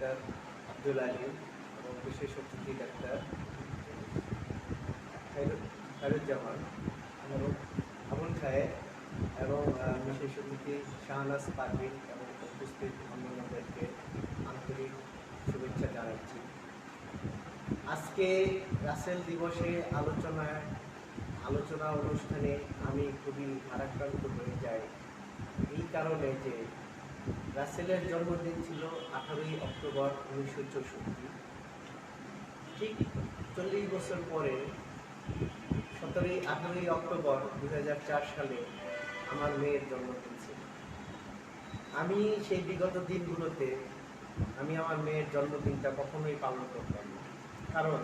Doctor Abdul Ali এবং বিশেষ অতিথি ডাক্তার খায়রুজ্জামান এবং আবুল খায়ের এবং বিশেষ অতিথি শাহনাজ পারভিন এবং উপস্থিত অন্যান্যদেরকে আন্তরিক শুভেচ্ছা জানাচ্ছি। আজকে রাসেল দিবসে আলোচনা অনুষ্ঠানে আমি খুবই ভারাক্রান্ত হয়ে যাই এই কারণে যে রাসেলের জন্মদিন ছিল 18ই অক্টোবর 1964। ঠিক 40 বছর পরে 18ই অক্টোবর 2004 সালে আমার মেয়ের জন্মদিন ছিল। আমি সেই বিগত দিনগুলোতে আমি আমার মেয়ের জন্মদিনটা কখনোই পালন করতাম না, কারণ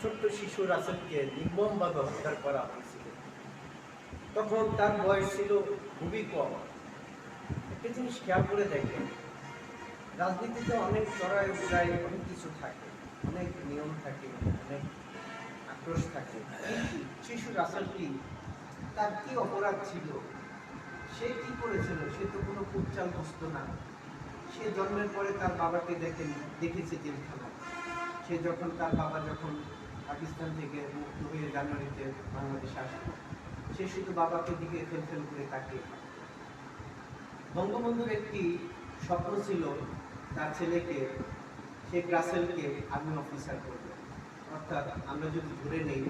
ছোট্ট শিশু রাসেলকে নির্মমভাবে হত্যা করা হয়েছিল। তখন তার বয়স ছিল খুবই কম। একটা জিনিস খেয়াল করে দেখেন, রাজনীতিতে অনেক চড়াই উতরাই অনেক কিছু থাকে, অনেক নিয়ম থাকে, অনেক আক্রোশ থাকে। কিন্তু শিশু রাসেলটি তার কি অপরাধ ছিল, সে কি করেছিল? সে তো কোনো কুচাল বসত না। সে জন্মের পরে তার বাবাকে দেখেছে জেলখানায়। সে তার বাবা যখন পাকিস্তান থেকে মুক্ত হয়ে জানুয়ারিতে বাংলাদেশে আসলো, সে শুধু বাবাকে দিকে ফেল করে তাকিয়ে। বঙ্গবন্ধুর একটি স্বপ্ন ছিল তার ছেলেকে, শেখ রাসেলকে আর্মি অফিসার করবে। অর্থাৎ আমরা যদি ধরে নেই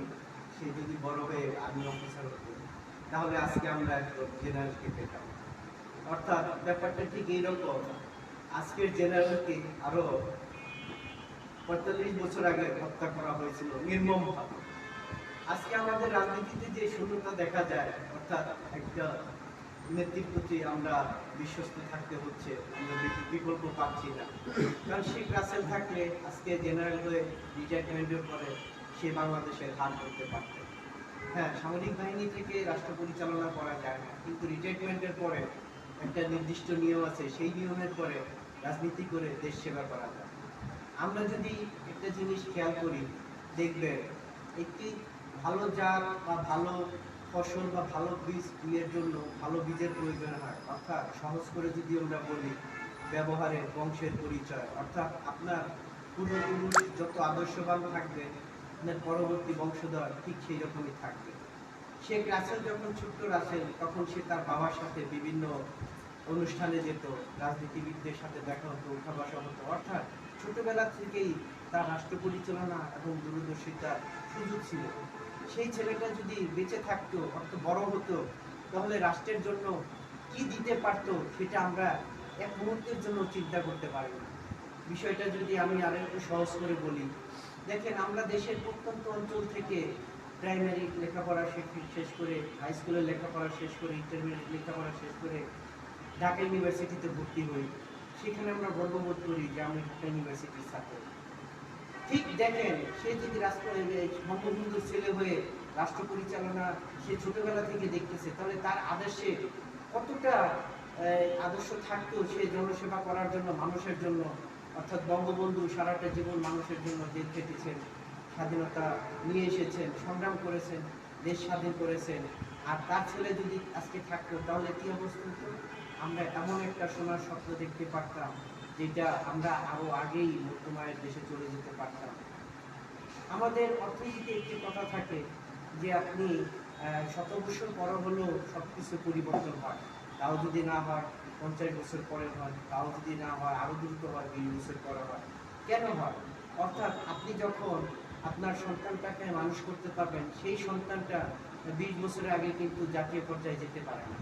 সে যদি বড় হয়ে আর্মি অফিসার হতো, তাহলে আজকে আমরা জেনারেলকে পেতাম। অর্থাৎ ব্যাপারটা ঠিক এইরকম, আজকের জেনারেলকে আরো 45 বছর আগে হত্যা করা হয়েছিল নির্মমভাবে। আজকে আমাদের রাজনীতিতে যে শূন্যতা দেখা যায়, অর্থাৎ একটা নেতৃত্বতে আমরা বিশ্বস্ত থাকতে হচ্ছে, আমরা বিকল্প পাচ্ছি না। কারণ শেখ রাসেল থাকলে আজকে জেনারেল হয়ে রিটায়ারমেন্টের পরে সে বাংলাদেশের হার করতে পারত। হ্যাঁ, সামরিক বাহিনী থেকে রাষ্ট্র পরিচালনা করা যায় না, কিন্তু রিটায়ারমেন্টের পরে একটা নির্দিষ্ট নিয়ম আছে, সেই নিয়মের পরে রাজনীতি করে দেশ সেবা করা যায়। আমরা যদি একটা জিনিস খেয়াল করি, দেখবেন একটি ভালো জাত বা ভালো ফসল বা ভালো বীজ এর জন্য ভালো বীজের প্রয়োজন হয়। অর্থাৎ সহজ করে যদি আমরা বলি, ব্যবহারের বংশের পরিচয়। অর্থাৎ আপনার পূর্বপুরুষ যত আদর্শবান থাকবে, আপনার পরবর্তী বংশধর ঠিক সেই রকমই থাকবে। শেখ রাসেল যখন ছোট্ট রাসেল, তখন সে তার বাবার সাথে বিভিন্ন অনুষ্ঠানে যেত, রাজনীতিবিদদের সাথে দেখা হতো, উঠা বসা হতো। অর্থাৎ ছোটবেলা থেকেই তার রাষ্ট্র পরিচালনা এবং দূরদর্শিতার সুযোগ ছিল। সেই ছেলেটা যদি বেঁচে থাকতো, অর্থাৎ বড় হতো, তাহলে রাষ্ট্রের জন্য কি দিতে পারতো সেটা আমরা এক মুহূর্তের জন্য চিন্তা করতে পারি না। বিষয়টা যদি আমি আরেকটু সহজ করে বলি, দেখেন, আমরা দেশের প্রত্যন্ত অঞ্চল থেকে প্রাইমারি লেখাপড়া শেষ করে, হাই স্কুলের লেখাপড়া শেষ করে, ইন্টারমিডিয়েট লেখাপড়া শেষ করে ঢাকা ইউনিভার্সিটিতে ভর্তি হই। সেখানে আমরা গর্ববোধ করি যে আমি ঢাকা ইউনিভার্সিটির ছাত্র। ঠিক দেখেন, সে যদি বঙ্গবন্ধুর ছেলে হয়ে রাষ্ট্র পরিচালনা সে ছোটবেলা থেকে দেখতেছে, তাহলে তার আদর্শে কতটা আদর্শ থাকতো সে জনসেবা করার জন্য, মানুষের জন্য। অর্থাৎ বঙ্গবন্ধু সারাটা জীবন মানুষের জন্য জেল খেটেছেন, স্বাধীনতা নিয়ে এসেছেন, সংগ্রাম করেছেন, দেশ স্বাধীন করেছেন। আর তার ছেলে যদি আজকে থাকতো, তাহলে কি অবস্থা হতো? আমরা এমন একটা সোনার স্বপ্ন দেখতে পারতাম, যেটা আমরা আরো আগেই মুক্তমায়ের দেশে চলে যেতে পারতাম। আমাদের অর্থনীতিতে একটি কথা থাকে যে আপনি 100 বছর পর হলেও সবকিছু পরিবর্তন হয়, তাও যদি না হয় 50 বছর পরে হয়, তাও যদি না হয় আরো দ্রুত হয় 20 বছর পরে হয়। কেন হয়? অর্থাৎ আপনি যখন আপনার সন্তানটাকে মানুষ করতে পারবেন, সেই সন্তানটা 20 বছরের আগে কিন্তু জাতীয় পর্যায়ে যেতে পারে না।